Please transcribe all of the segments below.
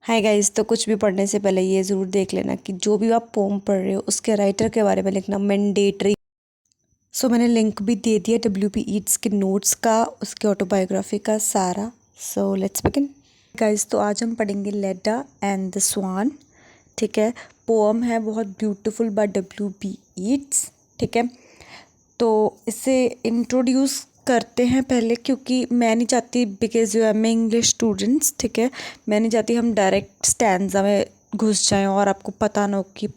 Hi guys, तो कुछ भी पढ़ने से पहले ये ज़रूर देख लेना कि जो भी आप पोम पढ़ रहे हो उसके राइटर के बारे में लिखना मैंडेटरी। सो मैंने लिंक भी दे दिया WP ईट्स के नोट्स का, उसके ऑटोबायोग्राफी का सारा। So let's begin guys. तो आज हम पढ़ेंगे लेडा एंड द स्वान। ठीक है, पोम है बहुत ब्यूटीफुल बाय WP ईट्स। ठीक है, तो इसे इंट्रोड्यूस करते हैं पहले, क्योंकि मैं नहीं चाहती, because you am English students, ठीक है, मैं नहीं चाहती हम डायरेक्ट स्टैंजा में घुस जाएं और आपको पता ना हो कि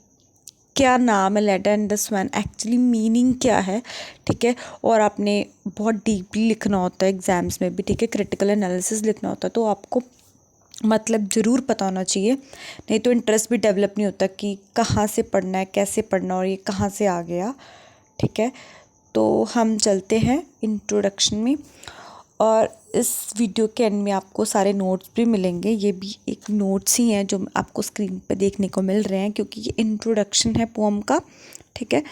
क्या नाम है Leda and the swan, actually meaning क्या है। ठीक है, और आपने बहुत डीपली लिखना होता है एग्जाम्स में भी। ठीक है, क्रिटिकल एनालिसिस लिखना होता है, तो आपको मतलब ज़रूर पता होना चाहिए, नहीं तो इंटरेस्ट भी डेवलप नहीं होता कि कहाँ से पढ़ना है, कैसे पढ़ना और ये कहाँ से आ गया। ठीक है, तो हम चलते हैं इंट्रोडक्शन में, और इस वीडियो के एंड में आपको सारे नोट्स भी मिलेंगे। ये भी एक नोट्स ही हैं जो आपको स्क्रीन पे देखने को मिल रहे हैं, क्योंकि ये इंट्रोडक्शन है पोम का। ठीक है,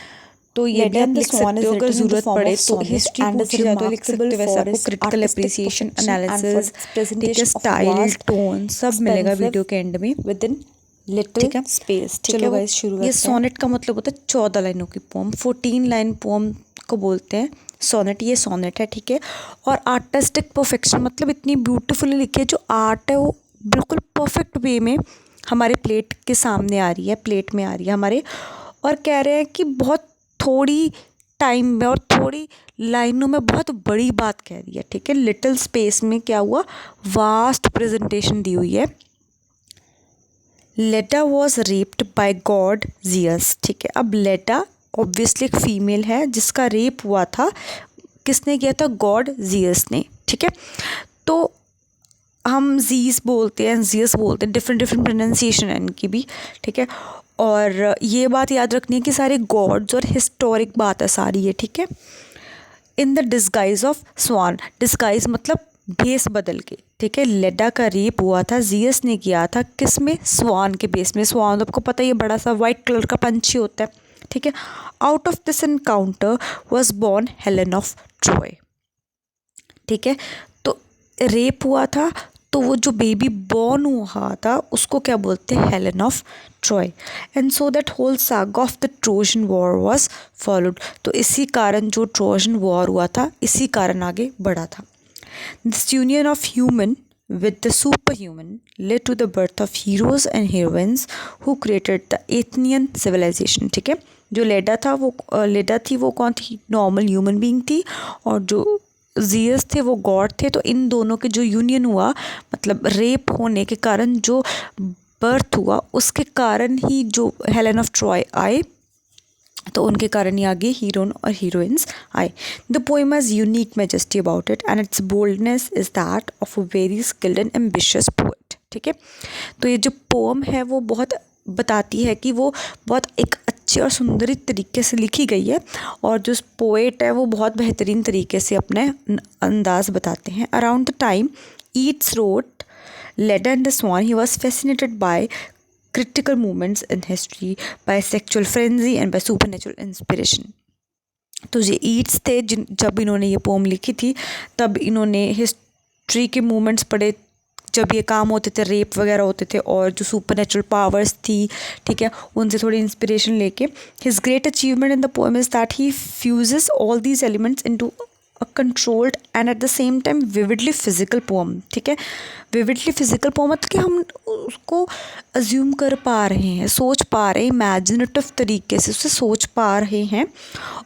तो ये भी आप लिख सकते हो, अगर ज़रूरत पड़े तो हिस्ट्री पूछी जाए तो लिख सकते हो। वैसे आपको क्रिटिकल एप्रिसिएशन, एनालिसिस, ठीक है, स्टाइल, टोन सब मिलेगा वीडियो के एंड में विद इन लिटिल स्पेस। चलो गाइस शुरू करते हैं। ये सोनेट का मतलब होता है 14 लाइनों की पोम। 14 लाइन पोम को बोलते हैं सोनेट। ये सोनेट है, ठीक है। और आर्टिस्टिक परफेक्शन मतलब इतनी ब्यूटीफुली लिखी है, जो आर्ट है वो बिल्कुल परफेक्ट वे में हमारे प्लेट के सामने आ रही है, प्लेट में आ रही है हमारे, और कह रहे हैं कि बहुत थोड़ी टाइम में और थोड़ी लाइनों में बहुत बड़ी बात कह रही है। ठीक है, लिटिल स्पेस में क्या हुआ, वास्ट प्रेजेंटेशन दी हुई है। Leda was raped by god Zeus. ठीक है, अब लेडा ऑब्वियसली एक फीमेल है जिसका रेप हुआ था। किसने किया था? गॉड जियस ने। ठीक है, तो हम जीस बोलते हैं, जियस बोलते हैं, डिफरेंट प्रोनाउंसिएशन है इनकी भी। ठीक है, और ये बात याद रखनी है कि सारे गॉड्स और हिस्टोरिक बात है सारी ये। ठीक है, in the disguise of swan. Disguise मतलब भेस बदल के। ठीक है, लेडा का रेप हुआ था, जियस ने किया था किस में? स्वान के बेस में। स्वान आपको पता है ये बड़ा सा वाइट कलर का पंछी होता है। ठीक है, out of this encounter was born Helen of Troy. ठीक है, तो रेप हुआ था, तो वो जो बेबी बॉर्न हुआ था उसको क्या बोलते हैं? Helen of Troy. And so that whole saga of the Trojan war was followed. तो इसी कारण जो ट्रोजन वॉर हुआ था, इसी कारण आगे बढ़ा था। This union of human with the superhuman led to the birth of heroes and heroines who created the Athenian civilization. ठीक है, जो लेडा था वो लेडा थी, वो कौन थी? नॉर्मल ह्यूमन बीइंग थी, और जो जियस थे वो गॉड थे। तो इन दोनों के जो यूनियन हुआ, मतलब रेप होने के कारण जो बर्थ हुआ, उसके कारण ही जो हेलेन ऑफ ट्रॉय आए, तो उनके कारण ही आगे हीरोइन और हीरोइंस आए। The poem has unique majesty about it and it's boldness is that of a very skilled and ambitious poet. ठीक है, तो ये जो पोम है वो बहुत बताती है कि वो बहुत एक अच्छे और सुंदर तरीके से लिखी गई है, और जो पोएट है वो बहुत बेहतरीन तरीके से अपने अंदाज बताते हैं। Around the time it's wrote Leda and the swan, he was fascinated by critical moments in history, by sexual frenzy and by supernatural inspiration. तो ये ईट्स थे जब इन्होंने ये पोम लिखी थी, तब इन्होंने हिस्ट्री के मोमेंट्स पढ़े, जब ये काम होते थे, रेप वगैरह होते थे, और जो सुपर नेचुरल पावर्स थी, ठीक है, उनसे थोड़ी इंस्पिरेशन लेके। His great achievement in the poem is that he fuses all these elements into a controlled and at the same time vividly physical poem. ठीक है, विविडली फिजिकल पोम मतलब कि हम उसको अज्यूम कर पा रहे हैं, सोच पा रहे हैं, इमेजिनेटिव तरीके से उसे सोच पा रहे हैं,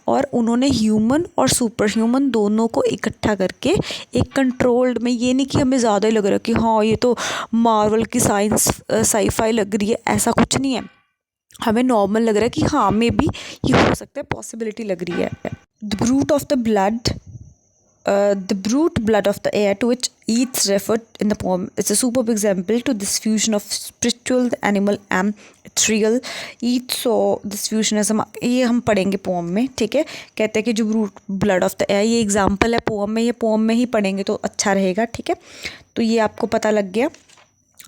और उन्होंने ह्यूमन और सुपर ह्यूमन दोनों को इकट्ठा करके एक कंट्रोल्ड में, ये नहीं कि हमें ज़्यादा ही लग रहा है कि हाँ ये तो मार्वल की साइंस साईफाई लग रही है, ऐसा कुछ नहीं है। हमें नॉर्मल लग रहा है कि हाँ मे बी ये हो सकता है, पॉसिबिलिटी लग रही है। The brute of the blood the brute blood of the air to which Yeats referred in the poem is a superb example to this fusion of spiritual, the animal and ethereal. Yeats saw this fusion as ये हम पढ़ेंगे pome में। ठीक है, कहते हैं कि जो brute blood of the air, ये एग्जाम्पल है पोम में, ये पोम में ही पढ़ेंगे तो अच्छा रहेगा। ठीक है, तो ये आपको पता लग गया।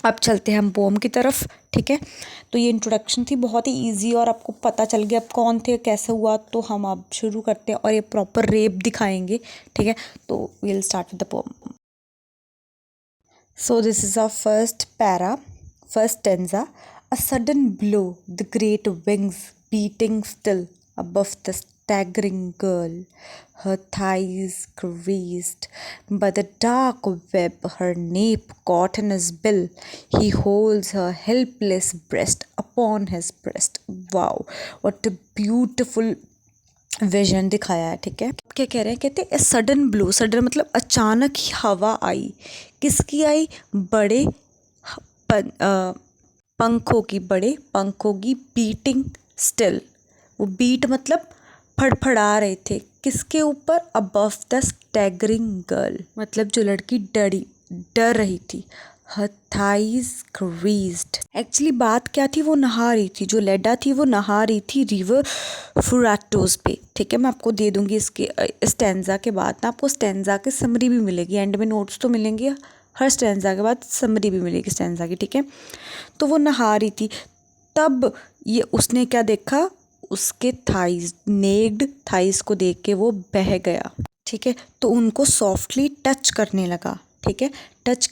अब चलते हैं हम पोम की तरफ। ठीक है, तो ये इंट्रोडक्शन थी, बहुत ही इजी, और आपको पता चल गया अब कौन थे, कैसे हुआ। तो हम अब शुरू करते हैं, और ये प्रॉपर रेप दिखाएंगे। ठीक है, तो we'll start with the poem. So this is our first para. First stanza, a sudden blow, the great wings beating still above the staggering girl, her thighs creased by the dark web, her nape caught in his bill. He holds her helpless breast upon his breast. Wow, what a beautiful vision दिखाया है, ठीक है। क्या कह रहे हैं, कहते हैं सडन ब्लो, सडन मतलब अचानक ही हवा आई, किसकी आई, बड़े पंखों की, बड़े पंखों की, बीटिंग स्टिल, वो बीट मतलब फड़फड़ा रहे थे, किसके ऊपर, अबव द स्टैगरिंग गर्ल, मतलब जो लड़की डर रही थी। हर थाइज क्रीज्ड, एक्चुअली बात क्या थी, वो नहा रही थी, जो लेडा थी वो नहा रही थी रिवर फुराटोज पे, ठीक है। मैं आपको दे दूंगी इसके स्टेंजा के बाद ना, आपको स्टेंजा की समरी भी मिलेगी, एंड में नोट्स तो मिलेंगे, हर स्टेंजा के बाद समरी भी मिलेगी स्टेंजा की, ठीक है। तो वो नहा रही थी, तब ये उसने क्या देखा, उसके थाइज, नेक्ड थाइज को देख के वो बह गया, ठीक है। तो उनको सॉफ्टली टच करने लगा, ठीक है। टच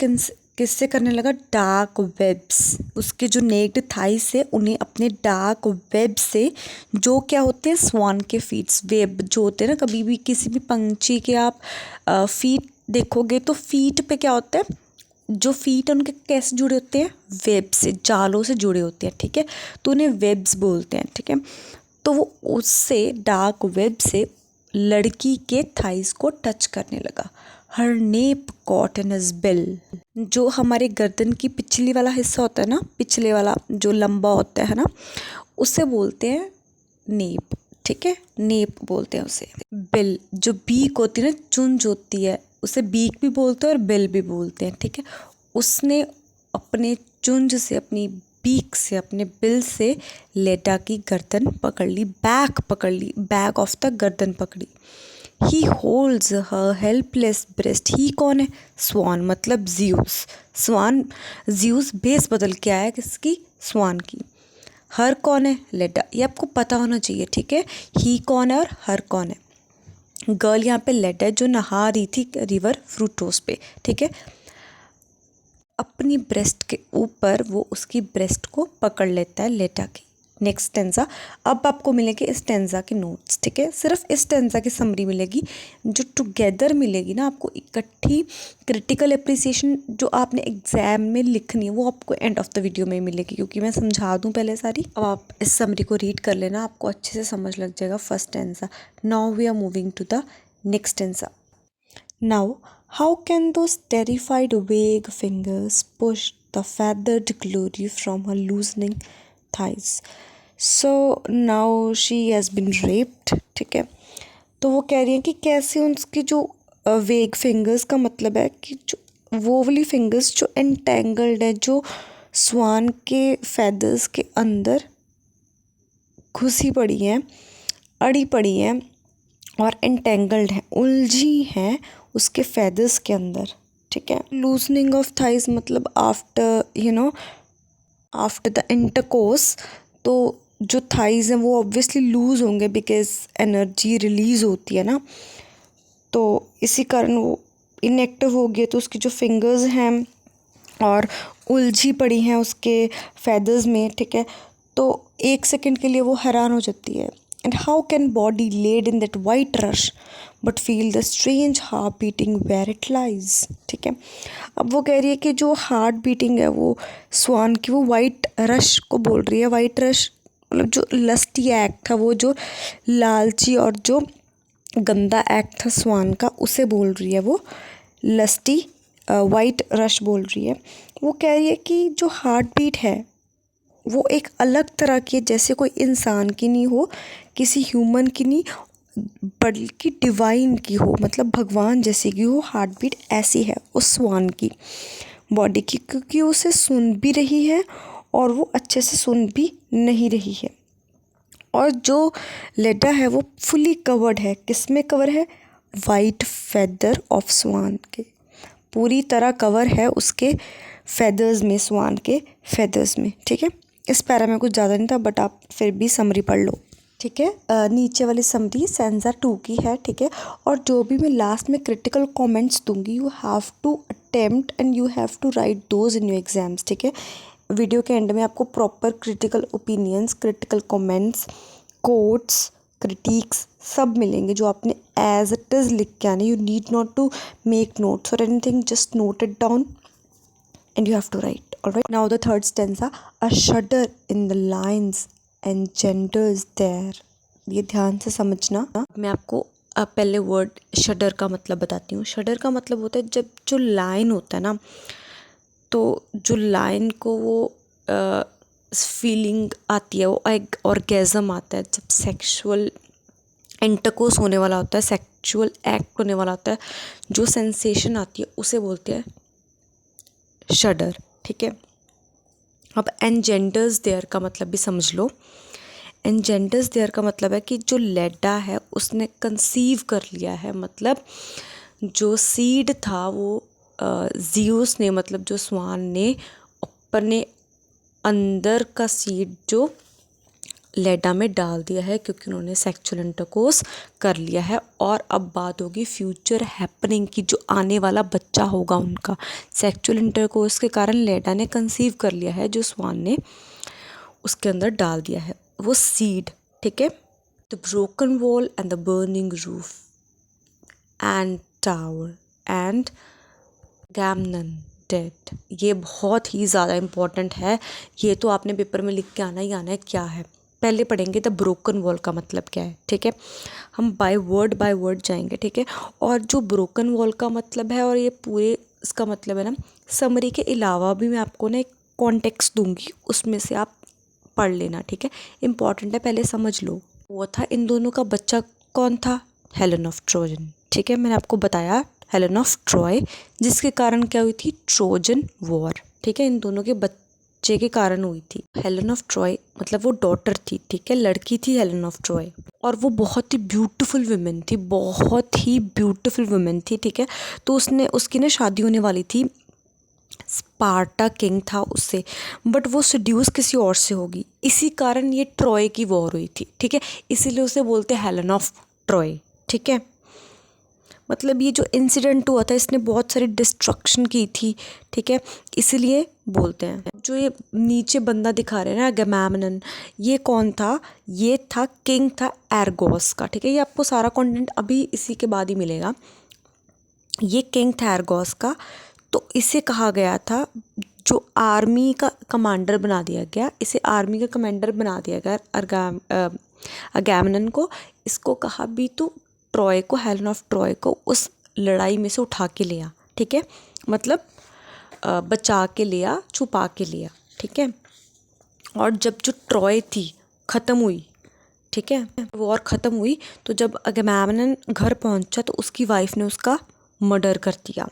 किससे करने लगा, डार्क वेब्स, उसके जो नेक्ड थाइज से उन्हें अपने डार्क वेब से, जो क्या होते हैं, स्वान के फीट्स, वेब जो होते हैं ना, कभी भी किसी भी पंछी के आप फीट देखोगे तो फीट पे क्या होता है, जो फीट उनके कैसे जुड़े होते हैं, वेब से, जालों से जुड़े होते हैं, ठीक है। तो उन्हें वेब्स बोलते हैं, ठीक है। तो वो उससे डार्क वेब से लड़की के थाइस को टच करने लगा। Her nape caught in his bill, जो हमारे गर्दन की पिछली वाला हिस्सा होता है ना, पिछले वाला जो लंबा होता है ना, उसे बोलते हैं नेप, ठीक है, नेप बोलते हैं उसे। बिल, जो बीक होती है ना, चुंज होती है, उसे बीक भी बोलते हैं और बिल भी बोलते हैं, ठीक है। उसने अपने चुंज से, अपनी बीक से, अपने बिल से लेटा की गर्दन पकड़ ली, बैक पकड़ ली, बैक ऑफ द गर्दन पकड़ी। He holds her helpless breast, he कौन है, स्वान, मतलब ज़्यूस, स्वान, ज़्यूस बेस बदल के आया किसकी, स्वान की। हर कौन है, लेटा, ये आपको पता होना चाहिए, ठीक है। ही कौन है और हर कौन है, गर्ल यहाँ पे लेटा है जो नहा रही थी रिवर फ्रूटोस पे, ठीक है। अपनी ब्रेस्ट के ऊपर वो उसकी ब्रेस्ट को पकड़ लेता है लेटा के। नेक्स्ट टेंजा, अब आपको मिलेंगे इस टेंजा के नोट्स, ठीक है। सिर्फ इस टेंजा की समरी मिलेगी, जो टुगेदर मिलेगी ना आपको इकट्ठी, क्रिटिकल एप्रिसिएशन जो आपने एग्जाम में लिखनी है वो आपको एंड ऑफ द वीडियो में मिलेगी, क्योंकि मैं समझा दूँ पहले सारी। अब आप इस समरी को रीड कर लेना, आपको अच्छे से समझ लग जाएगा first stanza. Now we are moving to the next stanza. Now, how can those terrified vague fingers push the feathered glory from her loosening thighs? So now she has been raped, ठीक है। तो वो कह रही हैं कि कैसे उसकी जो वेग फिंगर्स का मतलब है कि जो वो वाली फिंगर्स जो एंटेंगल्ड है, जो स्वान के फेदर्स के अंदर घुसी पड़ी हैं, अड़ी पड़ी हैं और एंटेंगल्ड हैं, उलझी हैं उसके फेदर्स के अंदर, ठीक है। लूजनिंग ऑफ थाइज मतलब आफ्टर आफ्टर द इंटरकोर्स, तो जो थाइज हैं वो ऑब्वियसली लूज़ होंगे बिकॉज एनर्जी रिलीज़ होती है ना, तो इसी कारण वो इनएक्टिव हो गई, तो उसकी जो फिंगर्स हैं और उलझी पड़ी हैं उसके फेदर्स में, ठीक है। तो एक सेकंड के लिए वो हैरान हो जाती है। And how can body laid in that white rush but feel the strange heart beating where it lies, ठीक है। अब वो कह रही है कि जो हार्ट बीटिंग है वो स्वान की, वो वाइट रश को बोल रही है। वाइट रश मतलब जो लस्टी एक्ट था, वो जो लालची और जो गंदा एक्ट था स्वान का, उसे बोल रही है वो लस्टी, वाइट रश बोल रही है। वो कह रही है कि जो हार्ट बीट है वो एक अलग तरह की है, जैसे कोई इंसान की नहीं हो, किसी ह्यूमन की नहीं, बल्कि डिवाइन की हो, मतलब भगवान जैसी की हो। हार्ट बीट ऐसी है उस स्वान की बॉडी की, क्योंकि उसे सुन भी रही है और वो अच्छे से सुन भी नहीं रही है। और जो लेडा है वो फुली कवर्ड है, किस में कवर है, वाइट फेदर ऑफ स्वान के, पूरी तरह कवर है उसके फेदर्स में, स्वान के फेदर्स में, ठीक है। इस पैरा में कुछ ज़्यादा नहीं था, बट आप फिर भी समरी पढ़ लो, ठीक है। नीचे वाली समरी सेंजा 2 की है, ठीक है। और जो भी मैं लास्ट में क्रिटिकल कमेंट्स दूंगी, you have to attempt and you have to write those in your exams, ठीक है। वीडियो के एंड में आपको proper critical opinions, critical comments, quotes, critics सब मिलेंगे जो आपने एज इट इज़ लिख के आने. You need not to make notes और anything, just note it down and you have to write. All right, now the third stanza, a shudder in the lines engenders there. ये ध्यान से समझना. मैं आपको पहले वर्ड शडर का मतलब बताती हूँ. शडर का मतलब होता है जब जो लाइन होता है ना, तो जो लाइन को वो फीलिंग आती है, वो एक ऑर्गेज़म आता है जब सेक्सुअल इंटरकोर्स होने वाला होता है, सेक्सुअल एक्ट होने वाला होता है, जो सेंसेशन आती है उसे बोलते हैं शडर. ठीक है. अब एनजेंडर्स देयर का मतलब भी समझ लो. एनजेंडर्स देयर का मतलब है कि जो लेडा है उसने कंसीव कर लिया है, मतलब जो सीड था वो जियोस ने, मतलब जो स्वान ने अपने अंदर का सीड जो लेडा में डाल दिया है, क्योंकि उन्होंने सेक्सुअल इंटरकोर्स कर लिया है. और अब बात होगी फ्यूचर हैपनिंग की, जो आने वाला बच्चा होगा उनका सेक्सुअल इंटरकोर्स के कारण लेडा ने कंसीव कर लिया है, जो स्वान ने उसके अंदर डाल दिया है, वो सीड. ठीक है. The broken wall and the burning roof and tower and Agamemnon dead. ये बहुत ही ज़्यादा इम्पोर्टेंट है. ये तो आपने पेपर में लिख के आना ही आना है. क्या है, पहले पढ़ेंगे द ब्रोकन वॉल का मतलब क्या है. ठीक है. हम बाय वर्ड जाएंगे. ठीक है. और जो ब्रोकन वॉल का मतलब है और ये पूरे इसका मतलब है ना, समरी के अलावा भी मैं आपको ना एक कॉन्टेक्स्ट दूंगी, उसमें से आप पढ़ लेना. ठीक है. इम्पॉर्टेंट है, पहले समझ लो. वो था, इन दोनों का बच्चा कौन था? Helen of Trojan. ठीक है. मैंने आपको बताया हेलेन ऑफ ट्रॉय, जिसके कारण क्या हुई थी? Trojan war. ठीक है. इन दोनों के बच्चे के कारण हुई थी. हेलेन ऑफ ट्रॉय मतलब वो डॉटर थी. ठीक है. लड़की थी हेलेन ऑफ ट्रॉय, और वो बहुत ही ब्यूटीफुल वुमेन थी, बहुत ही ब्यूटीफुल वुमेन थी. ठीक है. तो उसकी ना शादी होने वाली थी, स्पार्टा किंग था उससे, बट वो सेड्यूस किसी और से होगी. इसी कारण ये ट्रॉय की वॉर हुई थी. ठीक है. इसीलिए उसे बोलते हैं हेलेन ऑफ ट्रॉय. ठीक है. मतलब ये जो इंसिडेंट हुआ था, इसने बहुत सारी डिस्ट्रक्शन की थी. ठीक है. इसीलिए बोलते हैं. जो ये नीचे बंदा दिखा रहे हैं ना, अगैमेम्नन, ये कौन था? ये था किंग था एरगोस का. ठीक है. ये आपको सारा कंटेंट अभी इसी के बाद ही मिलेगा. ये किंग था एरगोस का. तो इसे कहा गया था, जो आर्मी का कमांडर बना दिया गया, इसे आर्मी का कमांडर बना दिया गया अगैमेम्नन को. इसको कहा भी तू ट्रॉय को, हेलेन ऑफ ट्रॉय को उस लड़ाई में से उठा के लिया. ठीक है. मतलब बचा के लिया, छुपा के लिया. ठीक है. और जब जो ट्रॉय थी ख़त्म हुई, ठीक है, वॉर ख़त्म हुई, तो जब अगैमेम्नन घर पहुंचा तो उसकी वाइफ ने उसका मर्डर कर दिया.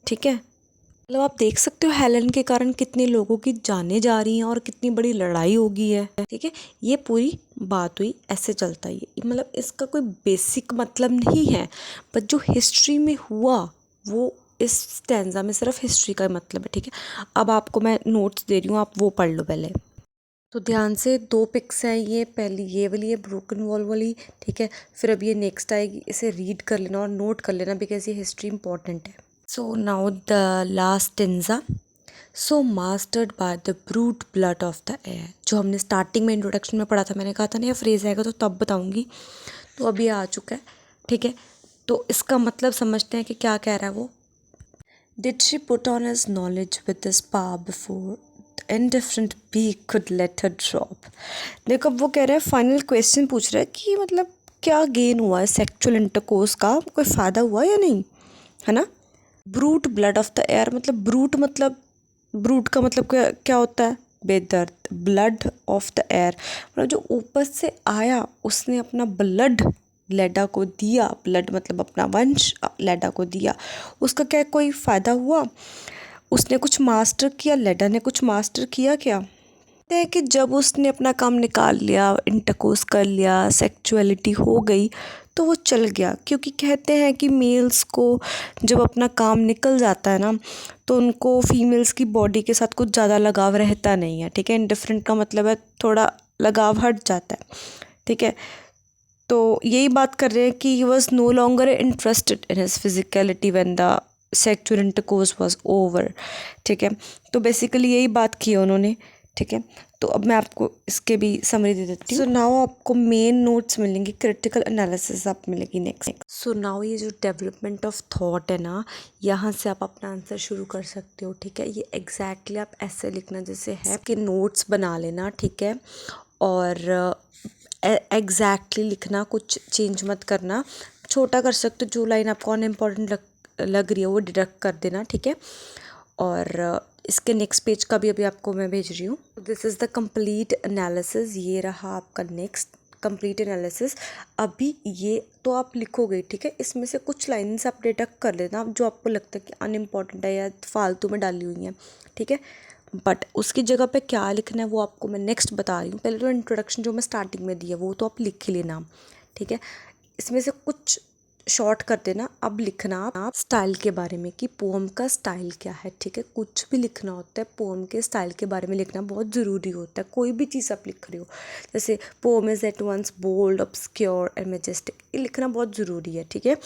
ठीक है. मतलब आप देख सकते हो हेलेन के कारण कितने लोगों की जानें जा रही हैं और कितनी बड़ी लड़ाई हो गई है. ठीक है. ये पूरी बात हुई, ऐसे चलता है. मतलब इसका कोई बेसिक मतलब नहीं है, पर जो हिस्ट्री में हुआ वो इस स्टैंजा में सिर्फ हिस्ट्री का मतलब है. ठीक है. अब आपको मैं नोट्स दे रही हूँ, आप वो पढ़ लो पहले. तो ध्यान से 2 पिक्स हैं. ये पहली ये वाली है, ब्रोकन वॉल वाली. ठीक है. फिर अब ये नेक्स्ट आएगी, इसे रीड कर लेना और नोट कर लेना, बिकॉज ये हिस्ट्री इंपॉर्टेंट है. So now the last stanza. So mastered by the brute blood of the air. जो हमने स्टार्टिंग में इंट्रोडक्शन में पढ़ा था, मैंने कहा था ना ये फ्रेज आएगा तो तब बताऊंगी, तो अभी आ चुका है. ठीक है. तो इसका मतलब समझते हैं कि क्या कह रहा है वो. Did she put on his knowledge with his power before the indifferent beak could let her drop. देखो अब वो कह रहा है, फाइनल क्वेश्चन पूछ रहा है कि मतलब क्या गेन हुआ है सेक्चुअल इंटरकोर्स का, कोई फ़ायदा हुआ या नहीं, है ना. Brute blood of the air, मतलब ब्रूट का मतलब क्या होता है? बेदर्द. ब्लड ऑफ द एयर मतलब जो ऊपर से आया, उसने अपना ब्लड लेडा को दिया. ब्लड मतलब अपना वंश लेडा को दिया. उसका क्या कोई फ़ायदा हुआ? उसने कुछ मास्टर किया, लेडा ने कुछ मास्टर किया क्या? है कि जब उसने अपना काम निकाल लिया, इंटरकोर्स कर लिया, सेक्सुअलिटी हो गई, तो वो चल गया. क्योंकि कहते हैं कि मेल्स को जब अपना काम निकल जाता है ना, तो उनको फीमेल्स की बॉडी के साथ कुछ ज़्यादा लगाव रहता नहीं है. ठीक है. इंडिफरेंट का मतलब है थोड़ा लगाव हट जाता है. ठीक है. तो यही बात कर रहे हैं कि he was no longer interested in his physicality when the sexual intercourse was over, ठीक है। तो बेसिकली यही बात की है उन्होंने, ठीक है। तो अब मैं आपको इसके भी समरी दे देती हूँ। सो नाउ आपको मेन नोट्स मिलेंगे, क्रिटिकल एनालिसिस आप मिलेगी नेक्स्ट। सो नाउ ये जो डेवलपमेंट ऑफ थॉट है ना, यहाँ से आप अपना आंसर शुरू कर सकते हो, ठीक है। ये एग्जैक्टली आप ऐसे लिखना जैसे है कि नोट्स बना लेना, ठीक है। और एग्जैक्टली लिखना, कुछ चेंज मत करना, छोटा कर सकते हो, जो लाइन आपको अनइम्पॉर्टेंट लग रही है वो डिडक्ट कर देना, ठीक है। और इसके नेक्स्ट पेज का भी अभी आपको मैं भेज रही हूँ। This is the complete analysis, ये रहा आपका नेक्स्ट कंप्लीट एनालिसिस। अभी ये तो आप लिखोगे, ठीक है। इसमें से कुछ लाइन्स आप डिडक्ट कर लेना जो आपको लगता है कि अनइम्पॉर्टेंट है या फालतू में डाली हुई हैं, ठीक है। बट उसकी जगह पे क्या लिखना है वो आपको मैं नेक्स्ट बता रही हूँ। पहले तो इंट्रोडक्शन जो मैं स्टार्टिंग में दी है वो तो आप लिख ही लेना, ठीक है। इसमें से कुछ शॉर्ट कर देना। अब लिखना आप स्टाइल के बारे में कि पोम का स्टाइल क्या है, ठीक है। कुछ भी लिखना होता है पोम के स्टाइल के बारे में लिखना बहुत ज़रूरी होता है। कोई भी चीज़ आप लिख रहे हो, जैसे poem is at once bold, obscure and majestic, ये लिखना बहुत ज़रूरी है, ठीक है।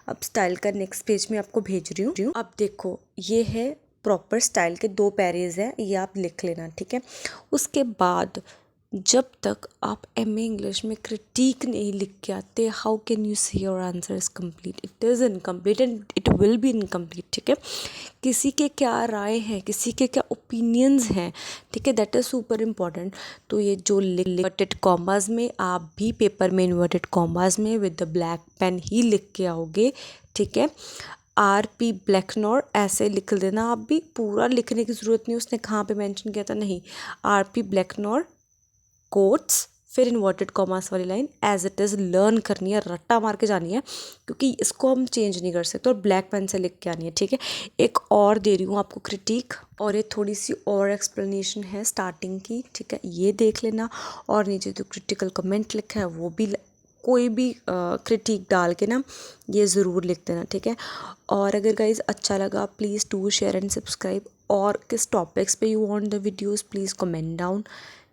अब स्टाइल का नेक्स्ट पेज में आपको भेज रही हूँ। अब देखो ये है प्रॉपर स्टाइल के 2 पैरेज हैं, ये आप लिख लेना, ठीक है। उसके बाद जब तक आप एमए इंग्लिश में क्रिटिक नहीं लिख के आते, हाउ कैन यू से your answer is complete? It is incomplete and it will be incomplete, ठीक है। किसी के क्या राय हैं, किसी के क्या ओपिनियंस हैं, ठीक है, दैट इज़ सुपर इम्पॉर्टेंट। तो ये जो इन्वर्टेड कॉमास में, आप भी पेपर में इन्वर्टेड कॉमास में विद द ब्लैक पेन ही लिख के आओगे, ठीक है। RP ब्लैकनोर ऐसे लिख देना, आप भी पूरा लिखने की ज़रूरत नहीं, उसने कहाँ पे मेंशन किया था, नहीं, RP ब्लैकनोर कोट्स फिर इन्वर्टेड कॉमास वाली line as it is learn करनी है, रट्टा मार के जानी है, क्योंकि इसको हम चेंज नहीं कर सकते, और ब्लैक पेन से लिख के आनी है, ठीक है। एक और दे रही हूँ आपको क्रिटिक, और ये थोड़ी सी और एक्सप्लेनेशन है स्टार्टिंग की, ठीक है, ये देख लेना। और नीचे जो क्रिटिकल कमेंट लिखा है वो भी, कोई भी क्रिटिक डाल के ना ये ज़रूर लिख देना, ठीक है। और अगर गाइज अच्छा लगा please do share and subscribe, और किस टॉपिक्स पे you want the videos please comment down,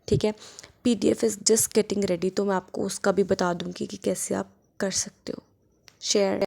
ठीक है। PDF is just getting ready, तो मैं आपको उसका भी बता दूंगी कि कैसे आप कर सकते हो शेयर।